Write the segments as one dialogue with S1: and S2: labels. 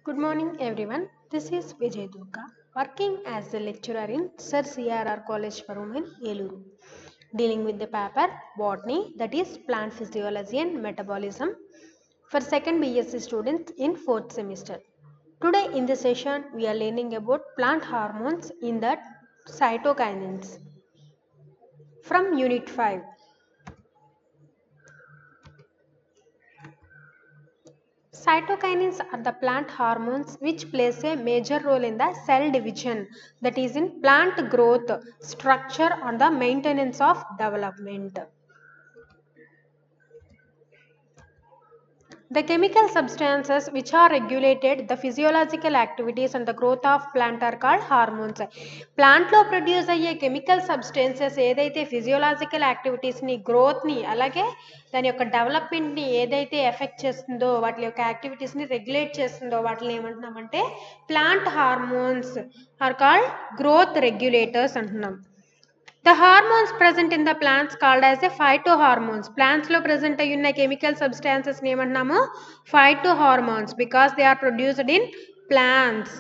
S1: Good morning everyone. This is Vijay Durga, working as a lecturer in Sir CRR College for Women, Eluru, dealing with the paper Botany, that is Plant Physiology and Metabolism, for second BSc students in 4th semester. Today in this session, we are learning about plant hormones in the cytokinins from Unit 5. Cytokinins are the plant hormones which plays a major role in the cell division, that is in plant growth, structure and the maintenance of development. The chemical substances which are regulated the physiological activities and the growth of plant are called hormones. Plant లో produce అయ్యే chemical substances ఏదైతే physiological యాక్టివిటీస్ని గ్రోత్ని అలాగే దాని యొక్క డెవలప్మెంట్ని ఏదైతే effect చేస్తుందో వాటి యొక్క యాక్టివిటీస్ని రెగ్యులేట్ చేస్తుందో వాటిని ఏమంటున్నామంటే plant hormones are called growth regulators అంటున్నాం. The hormones present in the plants called as a phytohormones. Plants lo present ayyunna chemical substances ni emantnamo phytohormones because they are produced in plants.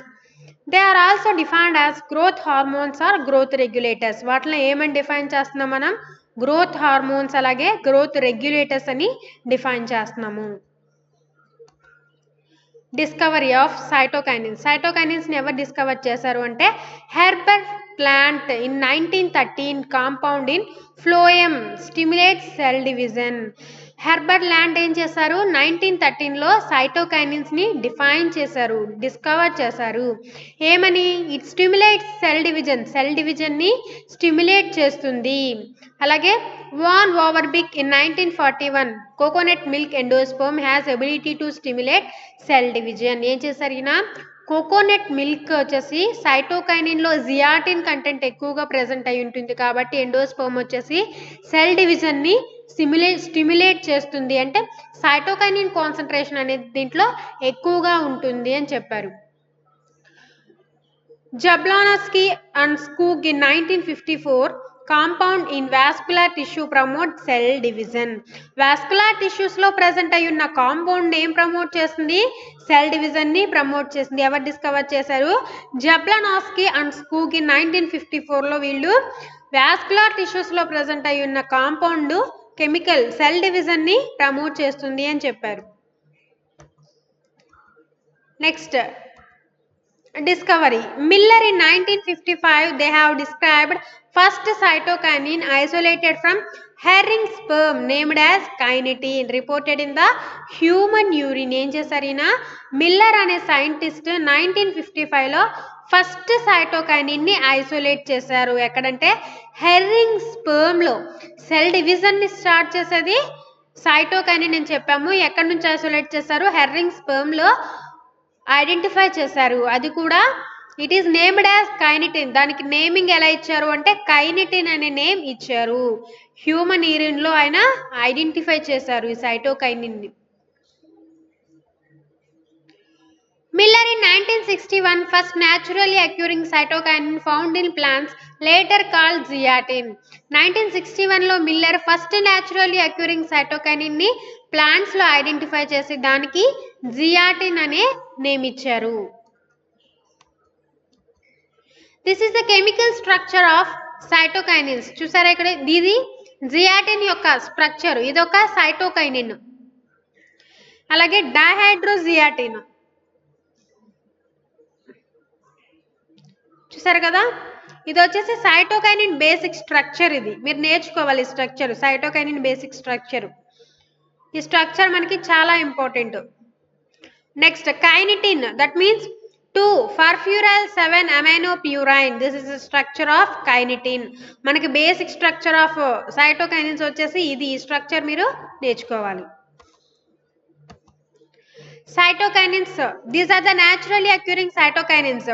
S1: They are also defined as growth hormones or growth regulators. Vaatlo emani define chestunnam manam growth hormones alage growth regulators ani define chestunnamo. Discovery of cytokinins. Cytokinins never discovered చేశారు అంటే Haberlandt in 1913 compound in phloem stimulates cell division. Haberlandt ఏం చేశారు 1913లో cytokinins ని define చేశారు, discover చేశారు. ఏమని? It stimulates cell division ని స్టిమ్యులేట్ చేస్తుంది. అలాగే van Overbeek in 1941 coconut milk endosperm has ability to stimulate cell division. ఏం చేశారు ఈయన? కోకోనట్ మిల్క్ వచ్చేసి సైటోకైనిన్లో జియాటిన్ కంటెంట్ ఎక్కువగా ప్రెజెంట్ అయి ఉంటుంది కాబట్టి ఎండోస్పోమ్ వచ్చేసి సెల్ డివిజన్ని స్టిమ్యులేట్ చేస్తుంది, అంటే సైటోకైనిన్ కాన్సన్ట్రేషన్ అనేది దీంట్లో ఎక్కువగా ఉంటుంది అని చెప్పారు. Jablonski and Skoog in 1954 compound in vascular tissue promote cell division. Vascular tissues లో ప్రెసెంట్ అయి ఉన్న కాంపౌండ్ ఏం ప్రమోట్ చేస్తుంది? సెల్ డివిజన్ ని ప్రమోట్ చేస్తుంది. ఎవరు డిస్కవర్ చేశారు? జబ్లనాస్కీ అండ్ స్కూగ్ ఇన్ 1954లో వీళ్ళు వాస్కులర్ టిష్యూస్ లో ప్రెసెంట్ అయి ఉన్న కాంపౌండ్ కెమికల్ సెల్ డివిజన్ ని ప్రమోట్ చేస్తుంది అని చెప్పారు. Next discovery. Miller in 1955 they have described first cytokinin isolated from herring sperm named as kinetin reported in the human urine. ఏం చేశారు? మిల్లర్ అనే సైంటిస్ట్ 1955 లో ఫస్ట్ సైటోకైనిన్ ని ఐసోలేట్ చేశారు. ఎక్కడంటే హెర్రింగ్ స్పర్మ్ లో. సెల్ డివిజన్ ని స్టార్ట్ చేసేది సైటోకైనిన్ అని చెప్పాము. ఎక్కడి నుంచి ఐసోలేట్ చేశారు? హెర్రింగ్ స్పర్మ్ లో ఐడెంటిఫై చేశారు. అది కూడా ఇట్ ఈస్ నేమ్డ్ యాజ్ కైనిటిన్. దానికి నేమింగ్ ఎలా ఇచ్చారు అంటే కైనిటిన్ అనే నేమ్ ఇచ్చారు. హ్యూమన్ యూరిన్ లో ఆయన ఐడెంటిఫై చేశారు ఈ సైటోకైనిన్ ని. Miller in 1961 first naturally occurring cytokinin found in plants later called zeatin. 1961 లో మిల్లర్ ఫస్ట్ న్యాచురల్లీ అక్యూరింగ్ సైటోకైనిన్ ని ప్లాంట్స్ లో ఐడెంటిఫై చేసి దానికి జియాటిన్ అనే నేమ్ ఇచ్చారు. This is the chemical structure of cytokinins. చూసారా ఇక్కడ ఇది జియాటిన్ యొక్క స్ట్రక్చర్. ఇదొక సైటోకైనిన్. అలాగే డైహైడ్రోజియాటిన్ చూసారు కదా, ఇది వచ్చేసి సైటోకైనిన్ బేసిక్ స్ట్రక్చర్. ఇది మీరు నేర్చుకోవాలి స్ట్రక్చర్, సైటోకైనిన్ బేసిక్ స్ట్రక్చర్. ఈ స్ట్రక్చర్ మనకి చాలా important. Next kinetin, that means 2-furfuryl 7-aminopurine. This is the structure of kinetin. మనకి బేసిక్ స్ట్రక్చర్ ఆఫ్ సైటోకైనిన్స్ వచ్చేసి ఇది. ఈ స్ట్రక్చర్ మీరు నేర్చుకోవాలి. Cytokinins, these are the naturally occurring cytokinins.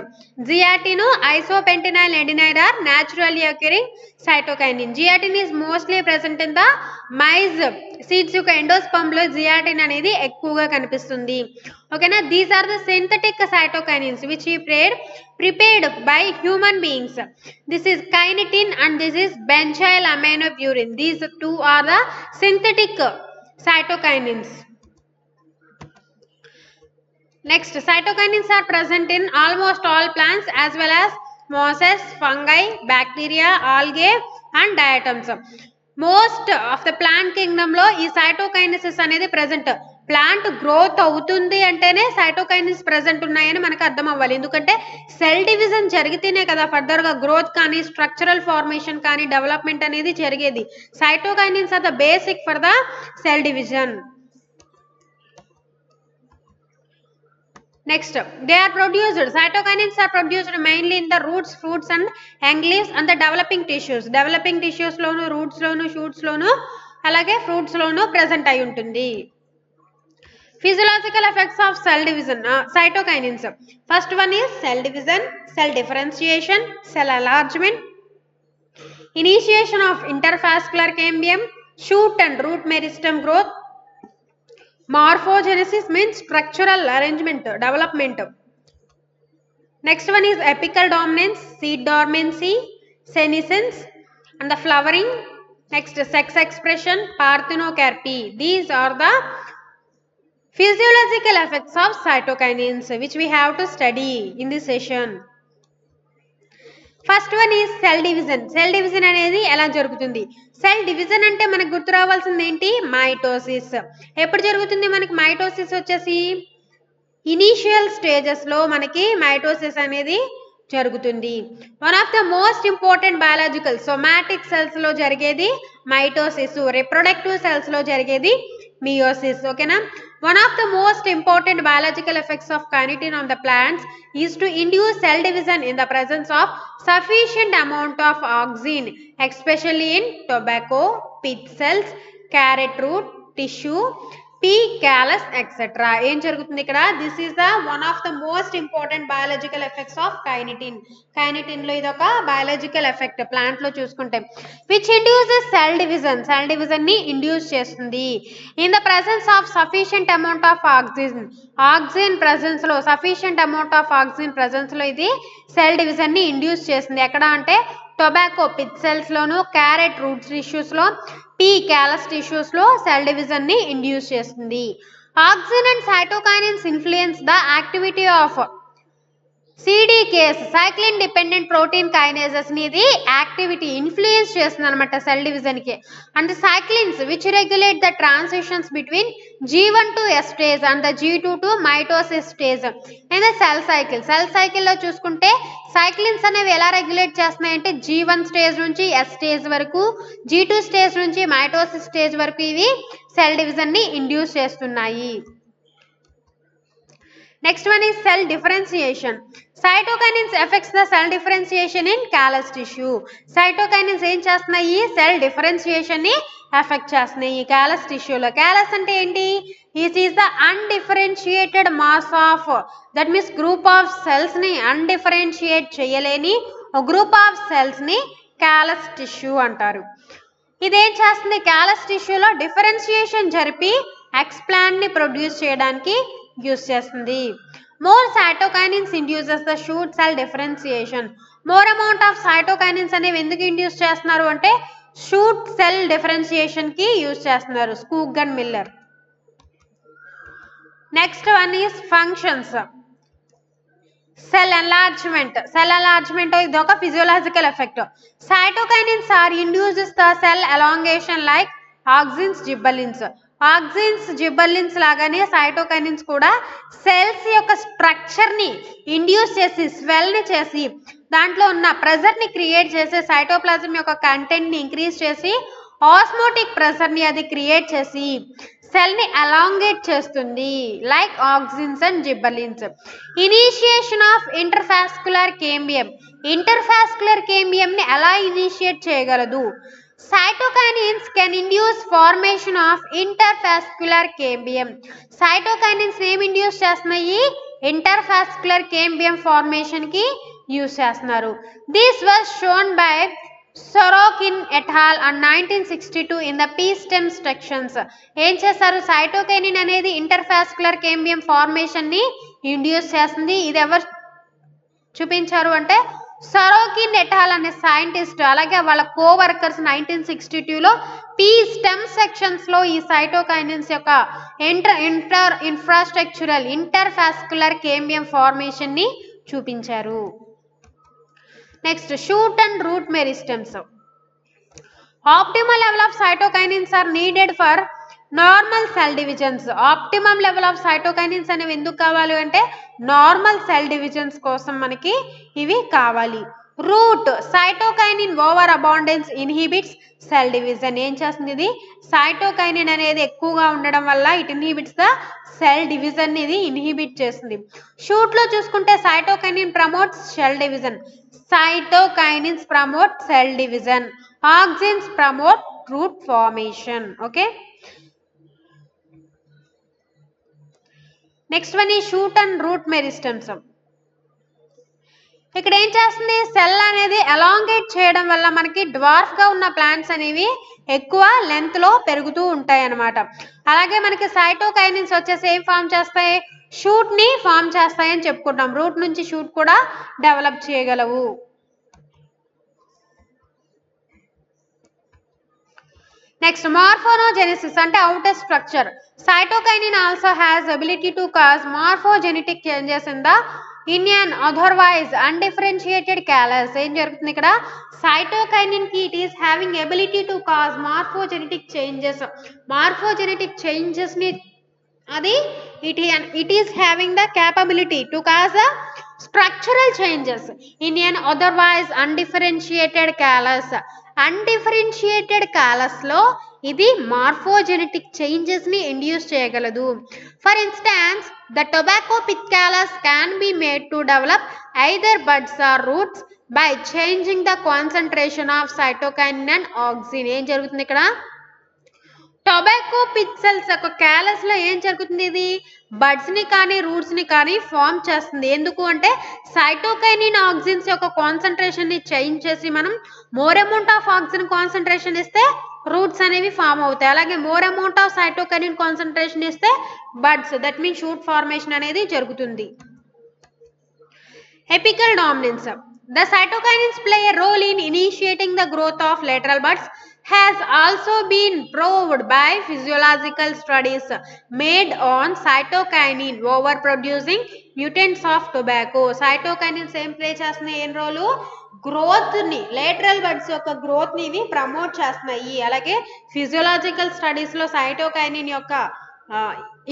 S1: Zeatin, isopentenyl adenine are naturally occurring cytokinin. Zeatin is mostly present in the maize seeds యొక్క endosperm లో zeatin అనేది ఎక్కువగా కనిపిస్తుంది. ఓకేనా? These are the synthetic cytokinins which we prepared by human beings. This is kinetin and this is benzyl aminopurine. These two are the synthetic cytokinins. Next, cytokinins are present in almost all plants as well as mosses, fungi, bacteria, algae and diatoms. Most of the plant kingdom లో ఈ cytokinesis అనేది present. Plant growth అవుతుంది అంటేనే cytokinins present ఉన్నాయని మనకు అర్థం అవ్వాలి. ఎందుకంటే సెల్ డివిజన్ జరిగితేనే కదా ఫర్దర్ గా గ్రోత్ కానీ స్ట్రక్చరల్ ఫార్మేషన్ కానీ డెవలప్మెంట్ అనేది జరిగేది. Cytokinins are the basic for the cell division. Next, they are produced. Cytokinins are produced mainly in the roots, fruits and young leaves and the developing tissues. Developing tissues loan, roots loan, shoots లోను, అలాగే fruits లోను present అయి ఉంటుంది. Physiological effects of cell division, cytokinins. First one is cell division, cell differentiation, cell enlargement, initiation of intervascular cambium, shoot and root meristem growth. Morphogenesis means structural arrangement, development. Next one is apical dominance, seed dormancy, senescence and the flowering. Next, sex expression, parthenocarpy. These are the physiological effects of cytokinins which we have to study in this session. First one is cell division. Cell division అనేది ఎలా జరుగుతుంది? Cell division అంటే మనకు గుర్తు రావాల్సింది ఏంటి? Mitosis. ఎప్పుడు జరుగుతుంది మనకి మైటోసిస్ వచ్చేసి? ఇనీషియల్ స్టేజెస్ లో మనకి మైటోసిస్ అనేది జరుగుతుంది. One of the most important biological somatic cells లో జరిగేది మైటోసిస్, రిప్రొడక్టివ్ సెల్స్ లో జరిగేది మియోసిస్. ఓకేనా? One of the most important biological effects of kinetin on the plants is to induce cell division in the presence of sufficient amount of auxin, especially in tobacco, pith cells, carrot root, tissue, pea, callus, etc. ఏం జరుగుతుంది ఇక్కడ? This is the one of the most important biological effects of kinetin. Kinetin లో ఇది ఒక biological effect plant లో చూసుకుంటే which induces cell division. Cell division ని induce చేస్తుంది in the presence of sufficient amount of auxin. Auxin presence లో sufficient amount of auxin presence లో ఇది cell division ని induce చేస్తుంది. ఎక్కడ అంటే టొబాకో పిత్ సెల్స్ లోను, క్యారెట్ రూట్ టిష్యూస్ లో, పీ క్యాలస్ టిష్యూస్ లో సెల్ డివిజన్ ని ఇండ్యూస్ చేస్తుంది. Auxin and cytokinins influence the activity of CDKs, cyclin dependent protein kinases ని ఇది యాక్టివిటీ ఇన్ఫ్లుయెన్స్ చేస్తుంది అనమాట సెల్ డివిజన్ కి. And cyclins which regulate the transitions between G1 to S stage and the G2 to mitosis stage in the cell cycle. Cell cycle లో చూసుకుంటే cyclins అనేవి ఎలా regulate చేస్తున్నాయంటే G1 స్టేజ్ నుంచి S stage వరకు, G2 stage నుంచి mitosis stage వరకు ఇవి సెల్ డివిజన్ ని ఇండ్యూస్ చేస్తున్నాయి. Next one is cell differentiation. Cytokinins affects the cell differentiation in callus tissue. Cytokinins ఏం చేస్తున్నాయి? సెల్ డిఫరెన్షియేషన్ ని ఎఫెక్ట్ చేస్తున్నాయి క్యాలస్ టిష్యూలో. క్యాలస్ అంటే ఏంటి? It is the undifferentiated mass of, that means group of cells ని అన్డిఫరెన్షియేట్ చేయలేని గ్రూప్ ఆఫ్ సెల్స్ ని క్యాలస్ టిష్యూ అంటారు. ఇదేం చేస్తుంది? క్యాలస్ టిష్యూలో డిఫరెన్షియేషన్ జరిపి ఎక్స్ప్లాంట్ ని ప్రొడ్యూస్ చేయడానికి యూస్ చేస్తుంది. More cytokinins induces the shoot cell differentiation. More amount of cytokinins అనేవి ఎందుకు ఇండ్యూస్ చేస్తున్నారు అంటే షూట్ సెల్ డిఫరెన్షియేషన్ కి యూస్ చేస్తున్నారు. Skoog and Miller. Next one is functions. Cell enlargement. Cell enlargement ఇది ఒక physiological effect. Cytokinins are induces the cell elongation like auxins, gibberellins. Auxins, gibberellins లాగానే cytokinins కూడా సెల్స్ యొక్క structure ని induce చేసి swell ని చేసి దాంట్లో ఉన్న ప్రెజర్ ని క్రియేట్ చేసి సైటోప్లాజం యొక్క కంటెంట్ ని ఇంక్రీజ్ చేసి ఆస్మోటిక్ ప్రెజర్ ని అది క్రియేట్ చేసి సెల్ ని అలాంగేట్ చేస్తుంది like auxins and gibberellins. Initiation of interfascicular cambium. Interfascicular cambium ని ఎలా ఇనిషియేట్ చేయగలదు? Cytokinins can induce formation of intervascular cambium. Cytokinins ఏం ఇండ్యూస్ చేస్తున్నాయి? ఇంటర్ఫాస్కులర్ కేంబియం ఫార్మేషన్ కి యూస్ చేస్తున్నారు. This was shown by Sorokin et al. On 1962 in the pea stem sections. ఏం చేస్తారు? Cytokinin అనేది ఇంటర్ఫాస్కులర్ కేంబియం ఫార్మేషన్ ని ఇండ్యూస్ చేస్తుంది. ఇది ఎవరు చూపించారు అంటే సరోకిన్ ఎటాల్ అనే సైంటిస్ట్, అలాగే వాళ్ళ కోవర్కర్స్ 1962లో పి స్టెమ్ సెక్షన్స్ లో ఈ సైటోకైనిన్స్ యొక్క ఇన్ఫ్రాస్ట్రక్చరల్ ఇంటర్ఫాస్కులర్ కేంబియం ఫార్మేషన్ ని చూపించారు. Next shoot and root meristems. Optimal level of cytokinins are needed for normal cell divisions. Optimum level of cytokinins అనేవి ఎందుకు కావాలి అంటే నార్మల్ సెల్ డివిజన్స్ కోసం మనకి ఇవి కావాలి. Root cytokinin over abundance inhibits cell division. ఏం చేస్తుంది ఇది సైటోకైనిన్ అనేది ఎక్కువగా ఉండడం వల్ల it inhibits the cell division ఇది ఇన్హిబిట్ చేస్తుంది. షూట్ లో చూసుకుంటే cytokinin promotes cell division. Cytokinins promote cell division. Auxins promote root formation. Okay, next one ఈ షూట్ అండ్ రూట్ మెరిస్టెమ్స్. ఇక్కడ ఏం చేస్తుంది సెల్ అనేది ఎలాంగేట్ చేయడం వల్ల మనకి డ్వార్ఫ్ గా ఉన్న ప్లాంట్స్ అనేవి ఎక్కువ లెంత్ లో పెరుగుతూ ఉంటాయి అన్నమాట. అలాగే మనకి సైటోకైనిన్స్ వచ్చేసి ఏం ఫామ్ చేస్తాయి షూట్ ని ఫామ్ చేస్తాయని చెప్పుకుంటాం. రూట్ నుంచి షూట్ కూడా డెవలప్ చేయగలవు. నెక్స్ట్ మార్ఫోనోజెనిసిస్ అంటే outer structure. Cytokinin also has ability to cause morphogenetic changes in the in an otherwise undifferentiated callus. ఏం జరుగుతుంది ఇక్కడ సైటోకైనిన్ కి it is having ability to cause morphogenetic changes. Morphogenetic changes ని అది it is having the capability to cause a structural changes in an otherwise undifferentiated callus. Undifferentiated callus లో ఇది morphogenetic changes ని induce చేయగలదు. For instance the tobacco pith callus can be made to develop either buds or roots by changing the concentration of cytokinin and auxin. ఏం జరుగుతుంది ఇక్కడ tobacco pith cells యొక్క callus లో ఏం జరుగుతుంది ఇది బడ్స్ ని కానీ రూట్స్ ని కానీ ఫామ్ చేస్తుంది. ఎందుకు అంటే సైటోకైనిన్ ఆక్సిన్స్ యొక్క కాన్సన్ట్రేషన్ ని చేంజ్ చేసి మనం more amount of auxin concentration ఇస్తే రూట్స్ అనేవి ఫామ్ అవుతాయి. అలాగే more amount of cytokinin concentration ఇస్తే buds that means shoot formation అనేది జరుగుతుంది. Apical dominance. The cytokinins play a role in initiating the growth of lateral buds has also been proved by physiological studies made on cytokinin overproducing mutants of tobacco. Cytokinins ఏం play చేస్తున్నాయి ఏం రోలు growth ని lateral buds యొక్క growth ని ఇవి promote చేస్తున్నాయి. అలాగే physiological studies లో సైటోకైనిన్ యొక్క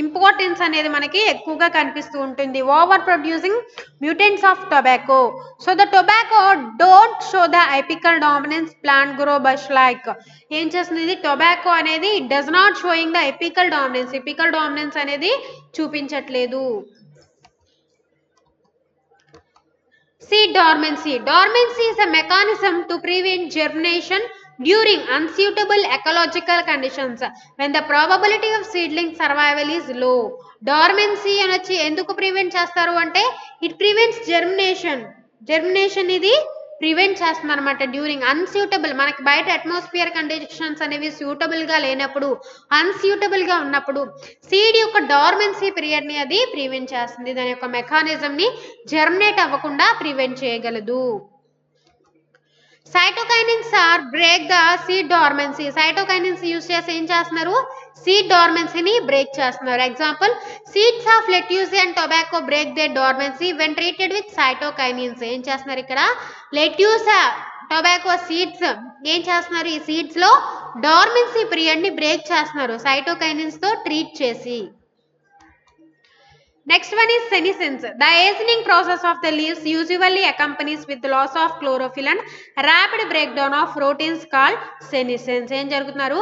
S1: ఇంపార్టెన్స్ అనేది మనకి ఎక్కువగా కనిపిస్తూ ఉంటుంది. Over producing mutants of tobacco. So the tobacco don't show the apical dominance plant grow bush like. ఏం చేస్తుంది ఇది టొబాకో అనేది it does not showing the apical dominance. Apical dominance అనేది చూపించట్లేదు. Seed dormancy. Dormancy is a mechanism to prevent germination during unsuitable ecological conditions when the probability of seedling survival is low. Dormancy అనొచ్చి ఎందుకు prevent చేస్తారు అంటే it prevents germination ఇది prevent చేస్తుంది అనమాట. During unsuitable మనకి బయట అట్మాస్ఫియర్ కండిషన్స్ అనేవి suitable గా లేనప్పుడు అన్సూటబుల్ గా ఉన్నప్పుడు సీడ్ యొక్క డార్మెన్సీ పీరియడ్ ని అది ప్రివెంట్ చేస్తుంది. దాని యొక్క మెకానిజం ని జర్మినేట్ అవ్వకుండా ప్రివెంట్ చేయగలదు. Cytokinins or break the seed dormancy. Cytokinins use చేసి ఏం చేస్తున్నారు సీడ్ డార్మెన్సీని బ్రేక్ చేస్తున్నారు. Example seeds of lettuce and tobacco break they dormancy when treated with cytokinins. ఏం చేస్తున్నారు ఇక్కడ లెట్యూస్ టొబాకో సీడ్స్ ఏం చేస్తున్నారు ఈ సీడ్స్ లో డార్మెన్సీ పీరియడ్ ని బ్రేక్ చేస్తున్నారు సైటోకైనిన్స్ తో ట్రీట్ చేసి. Next one is senescence. The aging process of the leaves usually accompanies with loss of chlorophyll and rapid breakdown of proteins called senescence. ఏం జరుగుతున్నారు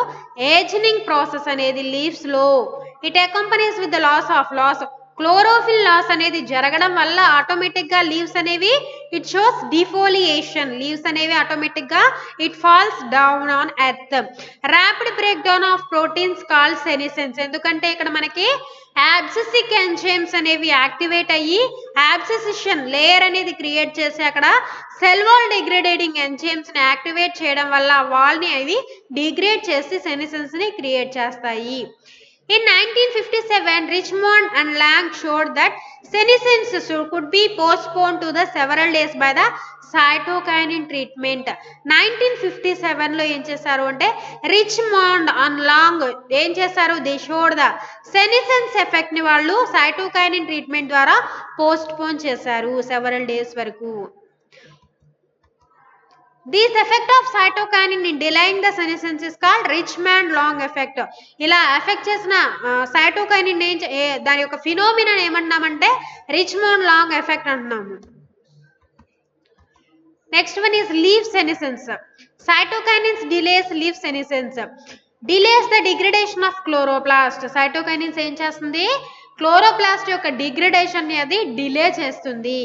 S1: ఏజింగ్ ప్రాసెస్ అనేది leaves లో it accompanies with the loss chlorophyll loss అనేది జరగడం వల్ల automatic గా leaves అనేవి it shows defoliation. Leaves అనేవి ఆటోమేటిక్ గా it falls down on earth. Rapid break down of proteins call senescence. ఎందుకంటే ఇక్కడ మనకి యాబ్సిసిక్ ఎంజైమ్స్ అనేవి యాక్టివేట్ అయ్యి యాబ్సిసిషన్ లేయర్ అనేది క్రియేట్ చేసి అక్కడ సెల్ వాల్ డిగ్రేడేటింగ్ ఎంజైమ్స్ ని యాక్టివేట్ చేయడం వల్ల వాల్ ని అవి డిగ్రేడ్ చేసి సెనిసెన్స్ ని క్రియేట్ చేస్తాయి. In 1957, Richmond and Lang showed that senescence could be postponed to the several days by the cytokinin treatment. 1957 లో ఏం చేశారు అంటే రిచ్మాండ్ అండ్ లాంగ్ ఏం చేశారు, they showed the senescence effect ని వాళ్ళు సైటోకైనిన్ ట్రీట్మెంట్ ద్వారా పోస్ట్ పోన్ చేశారు సెవరల్ డేస్ వరకు. This effect of cytokinin in delaying the senescence is called Richmond-Long effect. ఇలా ఎఫెక్ట్ చేసిన సైటోకైనిన్ దాని యొక్క ఫినోమినన్ ఏమంటున్నామంటే రిచ్మండ్ లాంగ్ ఎఫెక్ట్ అంటున్నాము. Next one is leaf senescence. Cytokinins delays leaf senescence, delays the degradation of chloroplast. Cytokinins ఏం చేస్తుంది, chloroplast యొక్క degradation ని అది డిలే చేస్తుంది.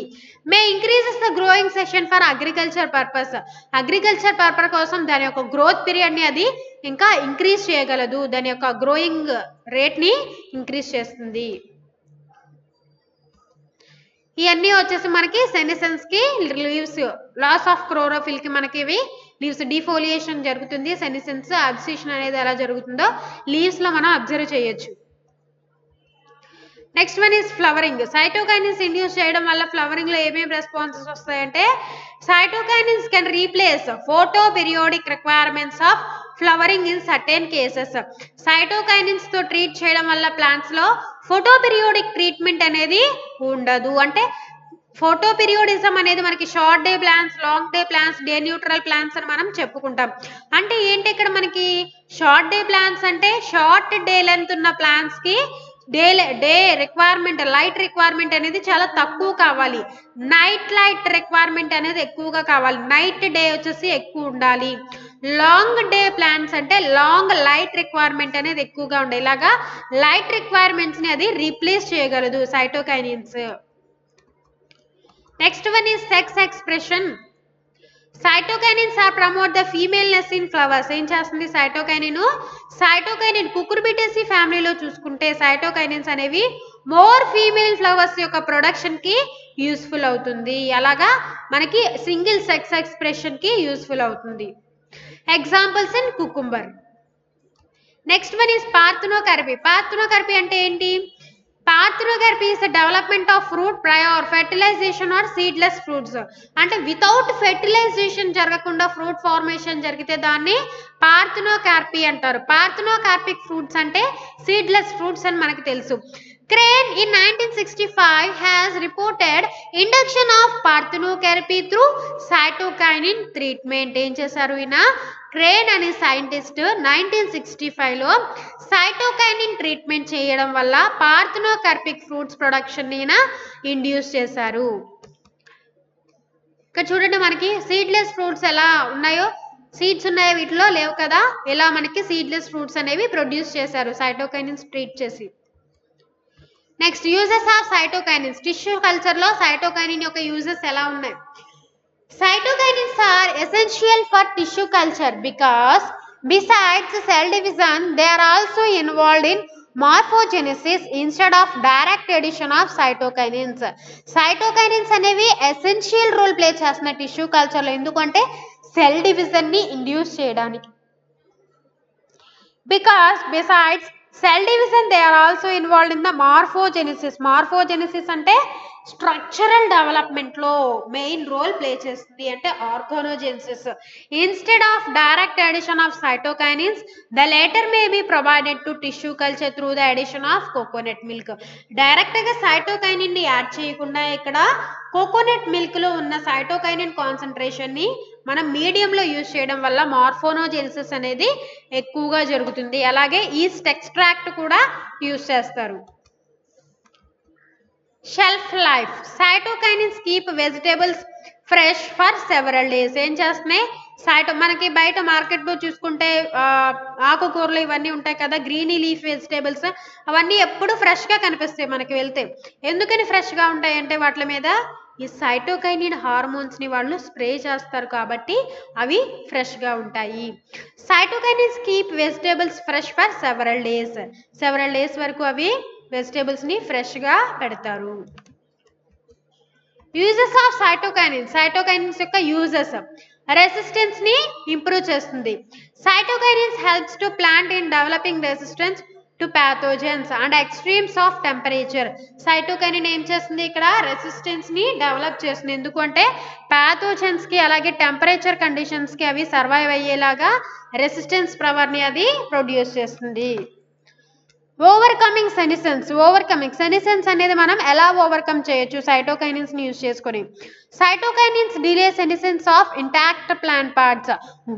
S1: May increases the growing season for agriculture purpose. Agriculture purpose కోసం దాని యొక్క గ్రోత్ పీరియడ్ ని అది ఇంకా ఇంక్రీజ్ చేయగలదు, దాని యొక్క గ్రోయింగ్ రేట్ ని ఇంక్రీజ్ చేస్తుంది. ఇవన్నీ వచ్చేసి మనకి సెనిసెన్స్ కి లీవ్స్ లాస్ ఆఫ్ క్లోరోఫిల్ కి మనకి ఇవి లీవ్స్ డిఫోలియేషన్ జరుగుతుంది. సెనిసెన్స్ అబ్సిషన్ అనేది ఎలా జరుగుతుందో లీవ్స్ లో మనం అబ్జర్వ్ చేయొచ్చు. Next one is flowering. Cytokinins induce చేయడం వల్ల ఫ్లవరింగ్ లో ఏమేమి రెస్పాన్సెస్ వస్తాయంటే cytokinins can replace photo periodic requirements of flowering in certain cases. Cytokinins తో ట్రీట్ చేయడం వల్ల ప్లాంట్స్ లో ఫోటో పీరియాడిక్ ట్రీట్మెంట్ అనేది ఉండదు. అంటే ఫోటో పీరియోడిజం అనేది మనకి short day plants, long day plants, day neutral plants అని మనం చెప్పుకుంటాం. అంటే ఏంటి ఇక్కడ మనకి షార్ట్ డే ప్లాంట్స్ అంటే షార్ట్ డే లెంత్ ఉన్న ప్లాంట్స్ కి డే రిక్వైర్మెంట్, లైట్ రిక్వైర్మెంట్ అనేది చాలా తక్కువ కావాలి. నైట్ లైట్ రిక్వైర్మెంట్ అనేది ఎక్కువగా కావాలి, నైట్ డే వచ్చేసి ఎక్కువ ఉండాలి. లాంగ్ డే ప్లాంట్స్ అంటే లాంగ్ లైట్ రిక్వైర్మెంట్ అనేది ఎక్కువగా ఉండాలి. ఇలాగా లైట్ రిక్వైర్మెంట్స్ ని అది రీప్లేస్ చేయగలదు cytokinins. Next one is sex expression. Cytokinins are promote the femaleness in flowers. ఏం చేస్తుంది సైటోకైనిన్ కుకుర్బిటేసి ఫ్యామిలీలో చూసుకుంటే సైటోకైనిన్స్ అనేవి మోర్ ఫీమేల్ ఫ్లవర్స్ యొక్క ప్రొడక్షన్ కి యూస్ఫుల్ అవుతుంది. అలాగా మనకి సింగిల్ సెక్స్ ఎక్స్ప్రెషన్ కి యూస్ఫుల్ అవుతుంది. Examples in cucumber. Next one is parthenocarpy. Parthenocarpy అంటే ఏంటి, parthenocarpy is development of fruit prior fertilization or seedless fruits. అంటే వితౌట్ ఫెర్టిలైజేషన్ జరగకుండా ఫ్రూట్ ఫార్మేషన్ జరిగితే దాన్ని పార్థెనోకార్పీ అంటారు. పార్థెనోకార్పిక్ ఫ్రూట్స్ అంటే సీడ్లెస్ ఫ్రూట్స్ అని మనకి తెలుసు. Crane in 1965 has reported induction of parthenocarpy through cytokinin treatment. ఏం చేశారు ఈయన క్రేన్ అనే సైంటిస్ట్ 1965 లో సైటోకైనిన్ ట్రీట్మెంట్ చేయడం వల్ల పార్థెనోకార్పిక్ ఫ్రూట్స్ ప్రొడక్షన్ ని ఇండ్యూస్ చేశారు. ఇక్కడ చూడండి మనకి సీడ్లెస్ ఫ్రూట్స్ ఎలా ఉన్నాయో, సీడ్స్ ఉన్నాయో వీటిలో లేవు కదా, ఇలా మనకి సీడ్లెస్ ఫ్రూట్స్ అనేవి ప్రొడ్యూస్ చేశారు సైటోకైనిన్స్ ట్రీట్ చేసి. Next uses of cytokinins. Tissue culture లో సైటోకైనిన్ యొక్క యూజెస్ ఎలా ఉన్నాయి. Cytokinins are essential for tissue culture because besides cell division they are also involved in morphogenesis instead of direct addition of cytokinins. Cytokinins అనేవి essential role play చేస్తున్నాయి tissue culture లో, ఎందుకంటే cell division ని induce చేయడానికి. Because besides cell division they are also involved in the morphogenesis. Morphogenesis అంటే structural development లో main role play చేస్తుంది, అంటే organogenesis. Instead of direct addition of cytokinins the latter may be provided to tissue culture through the addition of coconut milk. Direct గా cytokinin ని add చేయకుండా ఇక్కడ coconut milk లో ఉన్న cytokinin concentration ని మనం మీడియం లో యూజ్ చేయడం వల్ల మార్ఫోనోజెనసిస్ అనేది ఎక్కువగా జరుగుతుంది. అలాగే ఈస్ట్ ఎక్స్ట్రాక్ట్ కూడా యూజ్ చేస్తారు. Shelf life. Cytokinins keep vegetables fresh for several days. ఏం చేస్తున్నాయి మనకి బయట మార్కెట్ లో చూసుకుంటే ఆకుకూరలు ఇవన్నీ ఉంటాయి కదా, గ్రీనీ లీఫ్ వెజిటేబుల్స్, అవన్నీ ఎప్పుడు ఫ్రెష్ గా కనిపిస్తాయి మనకి వెళ్తే. ఎందుకని ఫ్రెష్ గా ఉంటాయి అంటే వాటి మీద ఈ సైటోకైనిన్ హార్మోన్స్ ని వాళ్ళు స్ప్రే చేస్తారు కాబట్టి అవి ఫ్రెష్ గా ఉంటాయి. Cytokinins keep vegetables fresh for several days వరకు అవి వెజిటేబుల్స్ ని ఫ్రెష్ గా పెడతారు. Uses of cytokinins. సైటోకైనిన్స్ యొక్క యూజెస్ రెసిస్టెన్స్ ని ఇంప్రూవ్ చేస్తుంది. Cytokinins helps to plant in developing resistance to pathogens and extremes of temperature. Cytokinin ఏం చేస్తుంది ఇక్కడ, రెసిస్టెన్స్ ని డెవలప్ చేస్తుంది. ఎందుకంటే ప్యాథోజన్స్ కి అలాగే టెంపరేచర్ కండిషన్స్ కి అవి సర్వైవ్ అయ్యేలాగా రెసిస్టెన్స్ పవర్ ని అది ప్రొడ్యూస్ చేస్తుంది. ఓవర్కమింగ్ సెనిసెన్స్ అనేది మనం ఎలా ఓవర్కమ్ చేయొచ్చు సైటోకైనిన్స్ ని యూజ్ చేసుకొని. Cytokinins delay senescence of intact plant parts.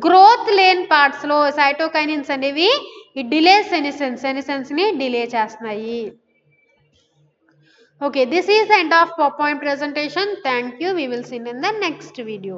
S1: Growth లేని పార్ట్స్ లో సైటోకైనిన్స్ అనేవి ఈ డిలే సెనిసెన్స్ ని డిలే చేస్తున్నాయి. Okay, this is the end of PowerPoint presentation. Thank you. We will see you in the next video.